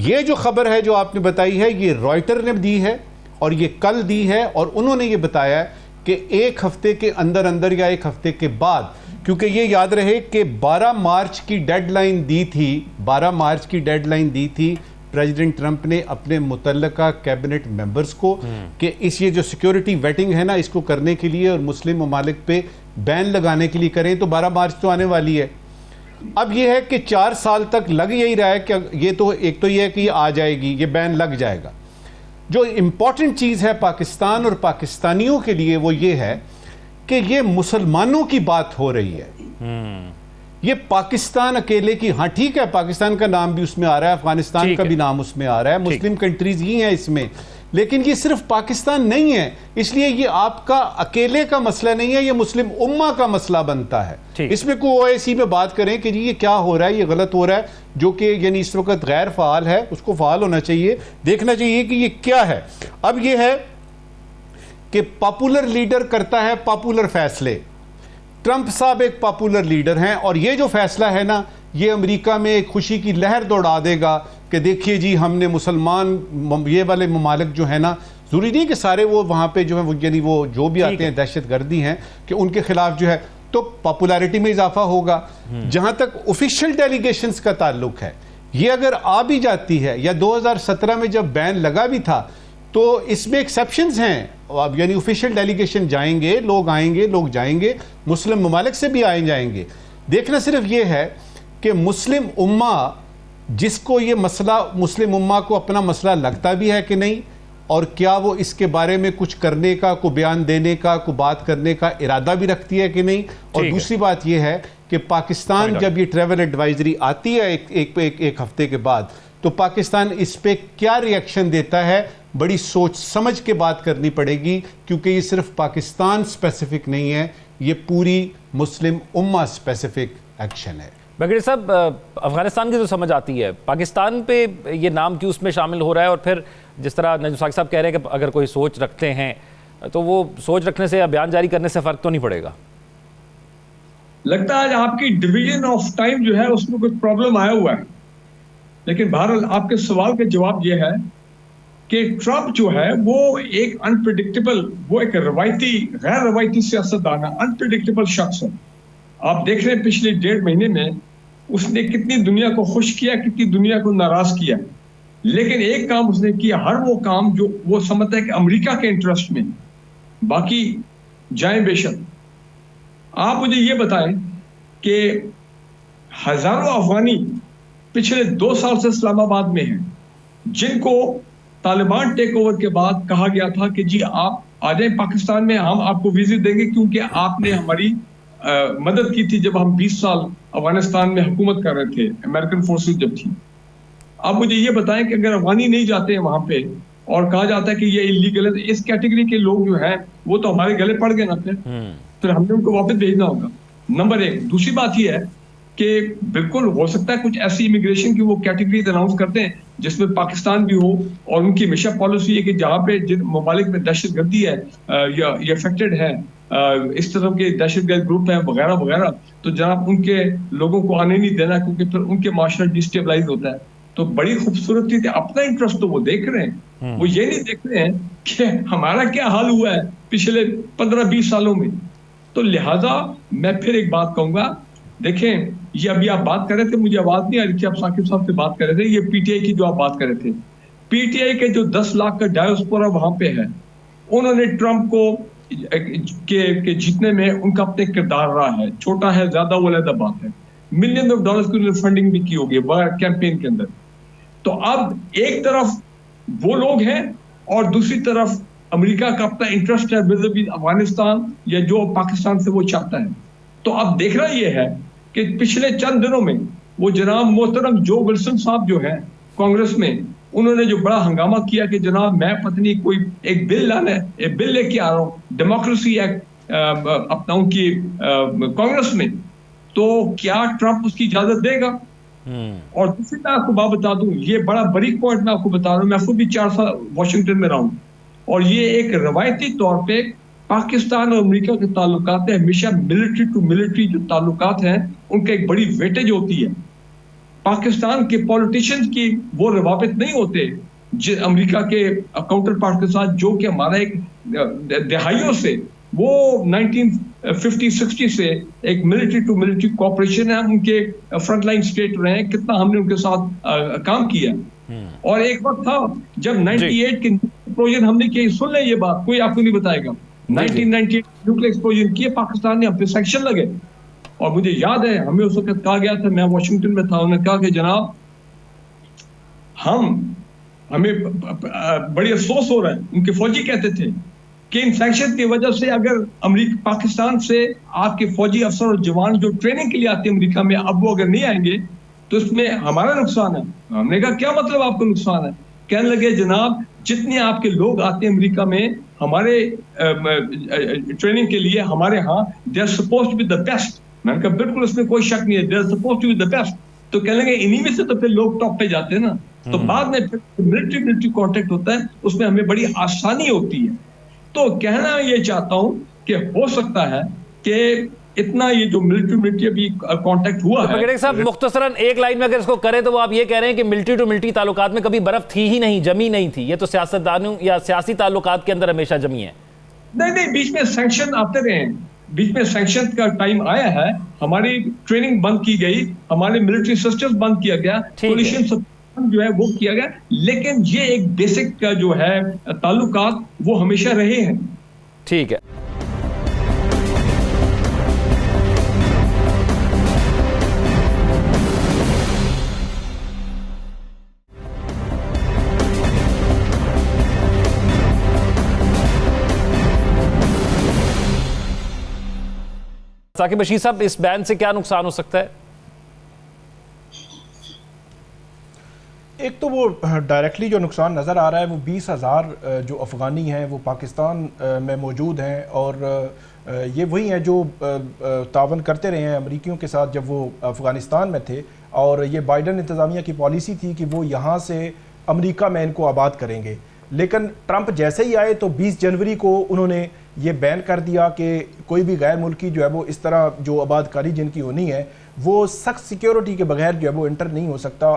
ये जो खबर है जो आपने बताई है, ये रॉयटर ने दी है और ये कल दी है और उन्होंने ये बताया है कि एक हफ्ते के अंदर अंदर या एक हफ्ते के बाद, क्योंकि ये याद रहे कि 12 मार्च की डेडलाइन दी थी, 12 मार्च की डेडलाइन दी थी प्रेसिडेंट ट्रंप ने अपने मुतल्लका कैबिनेट मेंबर्स को कि इस ये जो सिक्योरिटी वेटिंग है ना, इसको करने के लिए और मुस्लिम ममालिक पे बैन लगाने के लिए करें। तो 12 मार्च तो आने वाली है। अब ये है कि 4 साल तक लग यही रहा है कि ये तो एक तो ये है कि ये आ जाएगी, ये बैन लग जाएगा। जो इम्पॉर्टेंट चीज़ है पाकिस्तान और पाकिस्तानियों के लिए वो ये है कि ये मुसलमानों की बात हो रही है। ये पाकिस्तान अकेले की, हाँ ठीक है पाकिस्तान का नाम भी उसमें आ रहा है, अफगानिस्तान का भी नाम उसमें आ रहा है, मुस्लिम कंट्रीज ही हैं इसमें, लेकिन ये सिर्फ पाकिस्तान नहीं है। इसलिए ये आपका अकेले का मसला नहीं है, ये मुस्लिम उम्मा का मसला बनता है। इसमें कोई ओआईसी में बात करें कि जी ये क्या हो रहा है, ये गलत हो रहा है, जो कि यानी इस वक्त गैर फाल है, उसको फाल होना चाहिए, देखना चाहिए कि ये क्या है। अब ये है कि पॉपुलर लीडर करता है पॉपुलर फैसले। ट्रंप साहब एक पॉपुलर लीडर हैं और ये जो फैसला है ना, ये अमेरिका में एक खुशी की लहर दौड़ा देगा कि देखिए जी, हमने मुसलमान ये वाले ममालिक जो है ना, जरूरी नहीं कि सारे वो वहाँ पे जो है वो यानी वो जो भी आते हैं दहशतगर्दी हैं कि उनके खिलाफ जो है, तो पॉपुलैरिटी में इजाफा होगा। जहाँ तक ऑफिशियल डेलीगेशंस का ताल्लुक है, ये अगर आ भी जाती है, या 2017 में जब बैन लगा भी था, तो इसमें एक्सेप्शंस हैं। अब यानी ऑफिशियल डेलीगेशन जाएंगे, लोग आएंगे, लोग जाएंगे, मुस्लिम ममालिक से भी आए जाएंगे। देखना सिर्फ ये है कि मुस्लिम उम्मा, जिसको ये मसला, मुस्लिम उम्मा को अपना मसला लगता भी है कि नहीं, और क्या वो इसके बारे में कुछ करने का, को बयान देने का, को बात करने का इरादा भी रखती है कि नहीं। और दूसरी बात यह है कि पाकिस्तान जब ये ट्रैवल एडवाइजरी आती है एक हफ्ते के बाद, तो पाकिस्तान इस पे क्या रिएक्शन देता है, बड़ी सोच समझ के बात करनी पड़ेगी, क्योंकि ये सिर्फ पाकिस्तान स्पेसिफिक नहीं है, ये पूरी मुस्लिम उम्मा स्पेसिफिक एक्शन है। बगैर साहब, अफगानिस्तान की जो समझ आती है, पाकिस्तान पे ये नाम क्यों उसमें शामिल हो रहा है? और फिर जिस तरह नजम साकिब साहब कह रहे हैं कि अगर कोई सोच रखते हैं तो वो सोच रखने से या बयान जारी करने से फ़र्क तो नहीं पड़ेगा? लगता है आपकी डिवीजन ऑफ टाइम जो है उसमें कुछ प्रॉब्लम आया हुआ है। लेकिन बहरहाल आपके सवाल का जवाब यह है कि ट्रंप जो है वो एक अनप्रिडिक्टेबल, वो एक रवायती, गैर रवायती सियासतदान है, अनप्रिडिक्टेबल शख्स है। आप देख रहे हैं पिछले 1.5 महीने में उसने कितनी दुनिया को खुश किया, कितनी दुनिया को नाराज किया। लेकिन एक काम उसने किया, हर वो काम जो वो समझता है कि अमेरिका के इंटरेस्ट में, बाकी जाए बेशक। आप मुझे ये बताएं कि हजारों अफगानी पिछले 2 साल से इस्लामाबाद में हैं, जिनको तालिबान टेक ओवर के बाद कहा गया था कि जी आप आ जाएं पाकिस्तान में, हम आपको विजिट देंगे क्योंकि आपने हमारी मदद की थी जब हम 20 साल अफगानिस्तान में हुकूमत कर रहे थे, अमेरिकन फोर्सेस जब थी। अब मुझे ये बताएं कि अगर अफगानी नहीं जाते हैं वहां पे और कहा जाता है कि ये इलीगल है, तो इस कैटेगरी के लोग जो हैं वो तो हमारे गले पड़ गए ना, फिर हमने उनको वापस भेजना होगा। नंबर 1। दूसरी बात ये है कि बिल्कुल हो सकता है कुछ ऐसी इमिग्रेशन की वो कैटेगरी अनाउंस करते हैं जिसमें पाकिस्तान भी हो, और उनकी हमेशा पॉलिसी है कि जहाँ पे जिन ममालिक में दहशतगर्दी है या अफेक्टेड है, इस तरह के दहशतगर्द ग्रुप हैं वगैरह वगैरह, तो जनाब उनके लोगों को आने नहीं देना, क्योंकि फिर उनके माशरा डिस्टेबलाइज होता है। तो बड़ी खूबसूरती थी, अपना इंटरेस्ट तो वो देख रहे हैं, वो ये नहीं देख रहे हैं कि हमारा क्या हाल हुआ है पिछले 15-20 सालों में। तो लिहाजा मैं फिर एक बात कहूंगा, देखें ये अभी आप बात कर रहे थे, मुझे आवाज नहीं आ रही थी, आप साकिब साहब से बात कर रहे थे, ये पीटीआई की जो आप बात कर रहे थे, पीटीआई के जो 10 लाख का डायस्पोरा वहां पे है, उन्होंने ट्रंप को के जीतने में उनका अपने किरदार रहा है, छोटा है ज्यादा वो अलग बात है। मिलियन ऑफ डॉलर्स की फंडिंग भी की होगी कैंपेन के अंदर। तो अब एक तरफ वो लोग हैं और दूसरी तरफ अमेरिका का अपना इंटरेस्ट है विद अफगानिस्तान या जो पाकिस्तान से वो चाहता है। तो अब देखना ये है कि पिछले चंद दिनों में वो जनाब मोहतरम जो विल्सन साहब जो है कांग्रेस में, उन्होंने जो बड़ा हंगामा किया कि जनाब मैं पत्नी कोई एक बिल लेके आ रहा हूँ, डेमोक्रेसी एक्ट अपना उनकी कांग्रेस में, तो क्या ट्रंप उसकी इजाजत देगा? और दूसरी मैं आपको बात बता दूं, ये बड़ा बारीक पॉइंट मैं आपको बता रहा हूँ, मैं खुद भी 4 साल वॉशिंगटन में रहा हूँ, और ये एक रवायती तौर पे पाकिस्तान और अमेरिका के ताल्लुकात है, हमेशा मिलिट्री टू मिलिट्री जो ताल्लुकात हैं उनका एक बड़ी वेटेज होती है। पाकिस्तान के पॉलिटिशियंस की वो रवाबित नहीं होते अमेरिका के काउंटर पार्ट के साथ, जो कि हमारा एक दहाइयों से वो 1950-60 से एक मिलिट्री टू मिलिट्री कोऑपरेशन है। उनके फ्रंटलाइन स्टेट रहे हैं, कितना हमने उनके साथ काम किया। और एक वक्त था जब 98 के एक्सप्लोजन हमने किया, सुन लें ये बात, कोई आपको नहीं बताएगा, 1998 न्यूक्लियर एक्सप्लोजन किए पाकिस्तान ने, हम पे सैंक्शन लगे। और मुझे याद है हमें उस वक्त कहा गया था, मैं वॉशिंगटन में था, उन्होंने कहा कि जनाब हमें बड़ी अफसोस हो रहा है, उनके फौजी कहते थे कि इन सैंक्शन की वजह से अगर अमेरिका पाकिस्तान से आपके फौजी अफसर और जवान जो ट्रेनिंग के लिए आते हैं अमेरिका में, अब वो अगर नहीं आएंगे तो इसमें हमारा नुकसान है। हमने कहा क्या मतलब आपको नुकसान है? कहने लगे जनाब जितने आपके लोग आते हैं अमेरिका में हमारे ट्रेनिंग के लिए हमारे यहाँ, they are supposed to be the best. मैंने कहा बिल्कुल इसमें कोई शक नहीं है, they are supposed to be the best. तो कहने लगे इन्हीं में से तो फिर लोग टॉप पे जाते हैं ना। तो बाद में मिलिट्री कॉन्टेक्ट होता है, उसमें हमें बड़ी आसानी होती है तो कहना ये चाहता हूं कि हो सकता है कि इतना ये जो मिलिट्री अभी कांटेक्ट हुआ है। बगड़े साहब मुख्तसरन एक लाइन में अगर इसको करें तो वो आप ये कह रहे हैं कि मिलिट्री टू मिलिट्री ताल्लुकात में कभी बर्फ थी ही नहीं, जमी नहीं थी, ये तो सियासतदानों या सियासी ताल्लुकात के अंदर हमेशा जमी है। नहीं, बीच में सैंक्शन आते रहे, बीच में सैंक्शन का टाइम आया है, हमारी ट्रेनिंग बंद की गई, हमारे मिलिट्री सिस्टम बंद किया गया, कोलिशन जो है वो किया गया, लेकिन ये एक बेसिक का जो है ताल्लुकात वो हमेशा रहे हैं। ठीक है। साकिब बशीर साहब, इस बैन से क्या नुकसान हो सकता है? एक तो वो डायरेक्टली जो नुकसान नज़र आ रहा है वो 20,000 जो अफ़गानी हैं वो पाकिस्तान में मौजूद हैं और ये वही हैं जो तावन करते रहे हैं अमरीकियों के साथ जब वो अफ़गानिस्तान में थे, और ये बाइडन इंतज़ामिया की पॉलिसी थी कि वो यहाँ से अमरीका में इनको आबाद करेंगे। लेकिन ट्रंप जैसे ही आए तो 20 जनवरी को उन्होंने ये बैन कर दिया कि कोई भी गैर मुल्की जो है वो इस तरह जो आबादकारी जिनकी होनी है वो सख्त सिक्योरिटी के बगैर जो है वो एंटर नहीं हो सकता।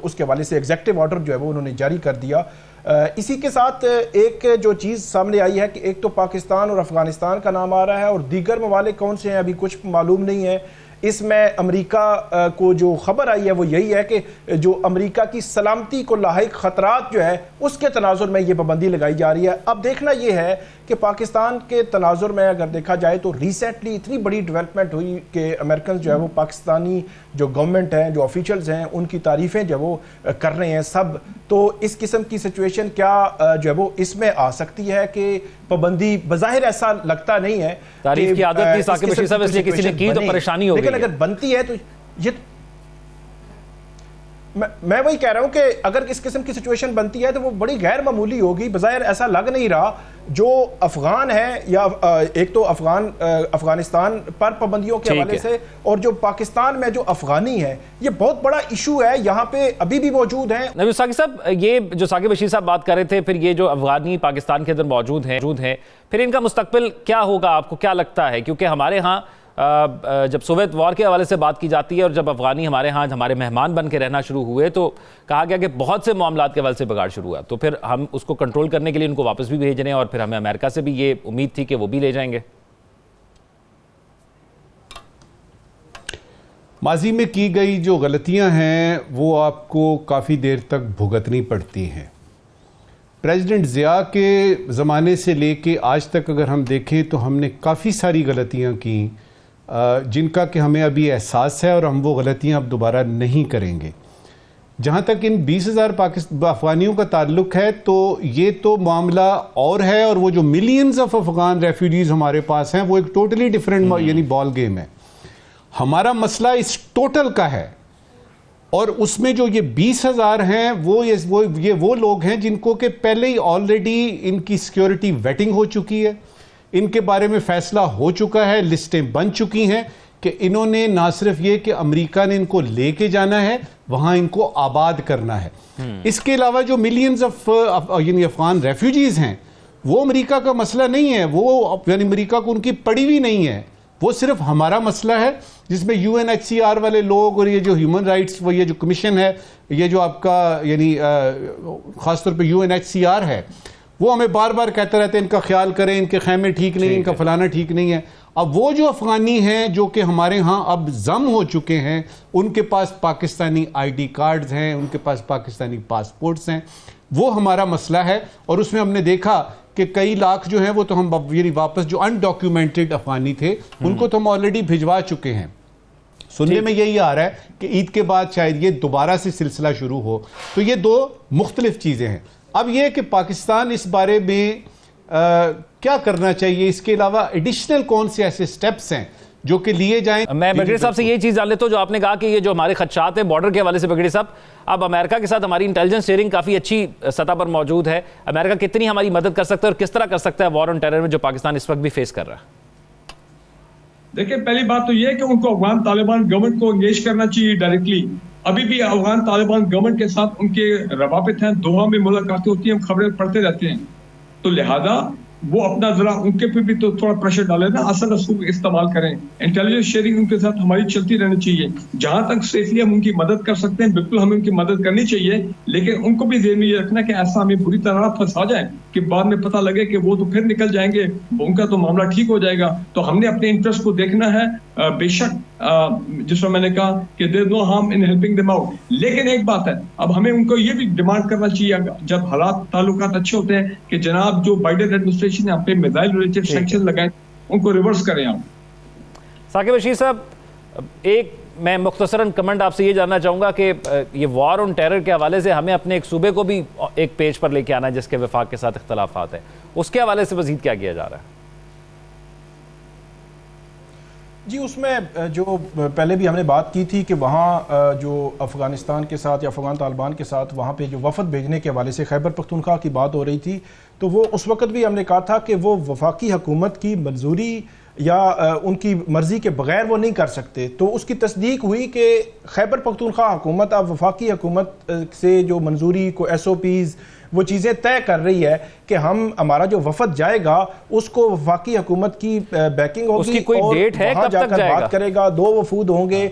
उसके हवाले से एग्जेक्टिव ऑर्डर जो है वो उन्होंने जारी कर दिया। इसी के साथ एक जो चीज़ सामने आई है कि एक तो पाकिस्तान और अफ़गानिस्तान का नाम आ रहा है और दीगर ममालिक कौन से हैं अभी कुछ मालूम नहीं है। इसमें अमेरिका को जो खबर आई है वो यही है कि जो अमेरिका की सलामती को लाहिक ख़तरात जो है उसके तनाजुर में ये पाबंदी लगाई जा रही है। अब देखना ये है कि पाकिस्तान के तनाजुर में अगर देखा जाए तो रिसेंटली इतनी बड़ी डेवलपमेंट हुई कि अमेरिकन जो है वो पाकिस्तानी जो गवर्नमेंट हैं, जो ऑफिशल्स हैं, उनकी तारीफ़ें जो वो कर रहे हैं सब। तो इस किस्म की सिचुएशन क्या जो है वो इसमें आ सकती है कि पाबंदी बज़ाहिर ऐसा लगता नहीं है, तारीफ की आदत थी साकिब बशीर साहब, इसलिए किसी ने की तो परेशानी हो गई। लेकिन अगर बनती है तो ये मैं वही कह रहा हूं कि अगर इस किस्म की सिचुएशन बनती है तो वो बड़ी गैर मामूली होगी। बज़ाहिर ऐसा लग नहीं रहा जो अफगान है या एक तो अफगानिस्तान पर पाबंदियों के हवाले से और जो पाकिस्तान में जो अफगानी है ये बहुत बड़ा इशू है, यहाँ पे अभी भी मौजूद है। नबी साकिब साहब, ये जो साकिब बशीर साहब बात कर रहे थे, फिर ये जो अफगानी पाकिस्तान के अंदर मौजूद हैं, फिर इनका मुस्तकबिल क्या होगा, आपको क्या लगता है? क्योंकि हमारे यहाँ जब सोवियत वॉर के हवाले से बात की जाती है और जब अफगानी हमारे यहाँ हमारे मेहमान बन के रहना शुरू हुए तो कहा गया कि बहुत से मामलात के हवाले से बिगाड़ शुरू हुआ, तो फिर हम उसको कंट्रोल करने के लिए उनको वापस भी भेज रहे हैं और फिर हमें अमेरिका से भी ये उम्मीद थी कि वो भी ले जाएंगे। माजी में की गई जो गलतियां हैं वो आपको काफ़ी देर तक भुगतनी पड़ती हैं। प्रेसिडेंट ज़िया के ज़माने से लेके आज तक अगर हम देखें तो हमने काफ़ी सारी गलतियां की जिनका कि हमें अभी एहसास है और हम वो गलतियां अब दोबारा नहीं करेंगे। जहाँ तक इन 20,000 अफ़गानियों का ताल्लुक़ है तो ये तो मामला और है, और वो जो मिलियंस ऑफ अफ़गान रेफ्यूजीज़ हमारे पास हैं वो एक टोटली डिफरेंट यानी बॉल गेम है। हमारा मसला इस टोटल का है और उसमें जो ये 20,000 हैं वो लोग हैं जिनको के पहले ही ऑलरेडी इनकी सिक्योरिटी वेटिंग हो चुकी है, इनके बारे में फैसला हो चुका है, लिस्टें बन चुकी हैं कि इन्होंने ना सिर्फ ये कि अमेरिका ने इनको लेके जाना है, वहां इनको आबाद करना है। इसके अलावा जो मिलियंस ऑफ यानी अफगान रेफ्यूजीज हैं वो अमेरिका का मसला नहीं है, वो यानी अमेरिका को उनकी पड़ी हुई नहीं है, वो सिर्फ हमारा मसला है जिसमें UNHCR वाले लोग और ये जो ह्यूमन राइट्स वो ये जो कमीशन है, ये जो आपका यानी ख़ासतौर पे UNHCR है, वो हमें बार बार कहते रहते हैं इनका ख्याल करें, इनके खैमे ठीक नहीं, इनका फलाना ठीक नहीं है। अब वो जो अफगानी हैं जो कि हमारे यहाँ अब जम हो चुके हैं, उनके पास पाकिस्तानी ID कार्ड्स हैं, उनके पास पाकिस्तानी पासपोर्ट्स हैं, वो हमारा मसला है। और उसमें हमने देखा कि कई लाख जो हैं वो तो हम वापस जो अनडॉक्यूमेंटेड अफगानी थे उनको तो हम ऑलरेडी भिजवा चुके हैं। सुनने में यही आ रहा है कि ईद के बाद शायद ये दोबारा से सिलसिला शुरू हो। तो ये दो मुख्तलिफ चीज़ें हैं। अब ये कि पाकिस्तान इस बारे में क्या करना चाहिए, इसके अलावा एडिशनल कौन से ऐसे स्टेप्स हैं जो कि लिए जाएं। मैं बगड़ी साहब से ये चीज़ जान लेता हूं जो आपने कहा कि ये जो हमारे खदशात हैं बॉर्डर के हवाले से, बगड़ी साहब अब अमेरिका के साथ हमारी इंटेलिजेंस शेयरिंग काफ़ी अच्छी सतह पर मौजूद है, अमेरिका कितनी हमारी मदद कर सकता है और किस तरह कर सकता है वॉर ऑन टेरर में जो पाकिस्तान इस वक्त भी फेस कर रहा है? देखिए, पहली बात तो यह है कि उनको अफगान तालिबान गवर्नमेंट को एंगेज करना चाहिए डायरेक्टली। अभी भी अफगान तालिबान गवर्नमेंट के साथ उनके रवाबित हैं, दोहा में मुलाकातें होती हैं, हम खबरें पढ़ते रहते हैं। तो लिहाजा वो अपना जरा उनके पे भी तो थोड़ा प्रेशर डाले ना, असल रसूख इस्तेमाल करें, इंटेलिजेंस शेयरिंग उनके साथ हमारी चलती रहनी चाहिए। जहां तक सेफली हम उनकी मदद कर सकते हैं बिल्कुल हमें उनकी मदद करनी चाहिए, लेकिन उनको भी ध्यान में ये रखना कि ऐसा हमें बुरी तरह फंसा जाए कि बाद में पता लगे कि वो तो फिर निकल जाएंगे, उनका तो मामला ठीक हो जाएगा। तो हमने अपने इंटरेस्ट को देखना है। बेशक जिसमें मैंने कहा कि there no harm in helping them out, लेकिन एक बात है, अब हमें उनको ये भी डिमांड करना चाहिए जब हालात ताल्लुकात अच्छे होते हैं कि जनाब जो बाइडेन एडमिनिस्ट्रेशन ने पे मिसाइल रिलेटेड सैंक्शन लगाए उनको रिवर्स करें आप। साकिब बशीर साहब, एक मैं मुख्तसरन कमेंट आपसे ये जानना चाहूँगा कि ये वॉर ऑन टेरर के हवाले से हमें अपने एक सूबे को भी एक पेज पर लेके आना है जिसके वफाक के साथ इख्तलाफात है, उसके हवाले से मज़ीद क्या किया जा रहा है? जी, उसमें जो पहले भी हमने बात की थी कि वहाँ जो अफ़गानिस्तान के साथ या अफ़गान तालिबान के साथ वहाँ पे जो वफ़द भेजने के हवाले से खैबर पख्तूनख्वा की बात हो रही थी, तो वो उस वक़्त भी हमने कहा था कि वो वफाकी हुकूमत की मंजूरी या उनकी मर्ज़ी के बग़ैर वो नहीं कर सकते। तो उसकी तस्दीक हुई कि खैबर पख्तूनख्वा हुकूमत अब वफाकी हुकूमत से जो मंजूरी को SOPs वो चीज़ें तय कर रही है कि हमारा जो वफद जाएगा उसको वफाकी हुकूमत की बैकिंग होगी। उसकी कोई डेट है कब तक जाएगा? बात करेगा, 2 वफूद होंगे।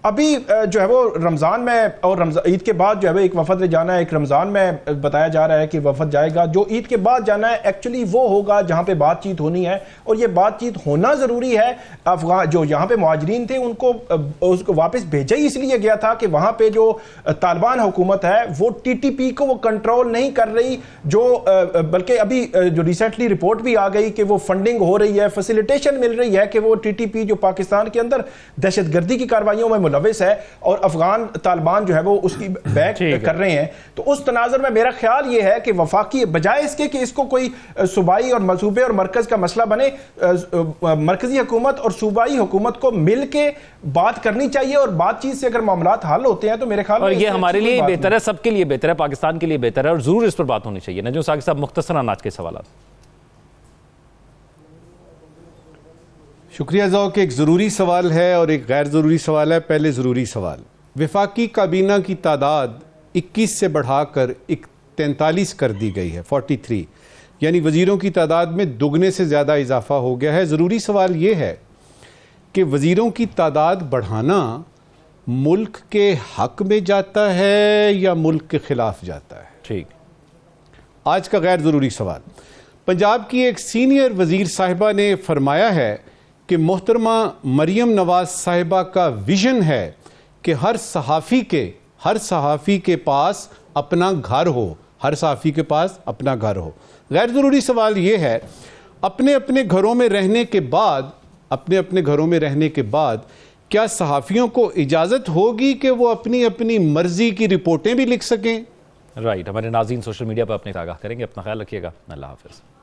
अभी जो है वो रमज़ान में और ईद के बाद जो है एक वफद जाना है, एक रमज़ान में बताया जा रहा है कि वफद जाएगा। जो ईद के बाद जाना है एक्चुअली वो होगा जहाँ पे बातचीत होनी है, और ये बातचीत होना ज़रूरी है। अफगान जो यहाँ पे मुहाजिरीन थे उसको वापस भेजा ही इसलिए गया था कि वहाँ पे जो तालिबान हुकूमत है वो TTP को वो कंट्रोल नहीं कर रही, जो बल्कि अभी जो रिसेंटली रिपोर्ट भी आ गई कि वो फंडिंग हो रही है, फैसिलिटेशन मिल रही है कि वो TTP जो पाकिस्तान के अंदर दहशतगर्दी की कार्रवाइयों में मुलविस है और अफगान तालिबान जो है वो उसकी बैक कर रहे हैं। तो उस तनाज़ुर में मेरा ख्याल ये है कि वफाकी बजाय इसके कि इसको कोई सूबाई और सूबे और मरकज का मसला बने, मरकजी हुकूमत और सूबाई हुकूमत को मिल के बात करनी चाहिए, और बातचीत से अगर मामलात हल होते हैं तो मेरे ख्याल और ये हमारे लिए बेहतर है, सबके लिए बेहतर है, पाकिस्तान के लिए बेहतर है, और जरूर इस पर बात होनी चाहिए। नजूम साकिब साहब, मुख्तसरन आज के सवाल। शुक्रिया ज़ौक। एक ज़रूरी सवाल है और एक गैर ज़रूरी सवाल है। पहले ज़रूरी सवाल, वफाकी काबीना की तादाद 21 से बढ़ाकर 43 कर दी गई है, 43, यानी वज़ीरों की तादाद में दुगने से ज़्यादा इजाफा हो गया है। ज़रूरी सवाल ये है कि वज़ीरों की तादाद बढ़ाना मुल्क के हक में जाता है या मुल्क के ख़िलाफ़ जाता है? ठीक। आज का गैर ज़रूरी सवाल, पंजाब की एक सीनियर वज़ीर साहिबा ने फरमाया है कि मोहतरमा मरियम नवाज साहिबा का विजन है कि हर सहाफ़ी के पास अपना घर हो, हर सहाफ़ी के पास अपना घर हो। गैर ज़रूरी सवाल ये है, अपने अपने घरों में रहने के बाद क्या सहाफ़ियों को इजाज़त होगी कि वो अपनी अपनी मर्ज़ी की रिपोर्टें भी लिख सकें? राइट। हमारे नाज़रीन सोशल मीडिया पर अपनी आगाह करेंगे। अपना ख्याल रखिएगा। अल्लाह हाफ़िज़।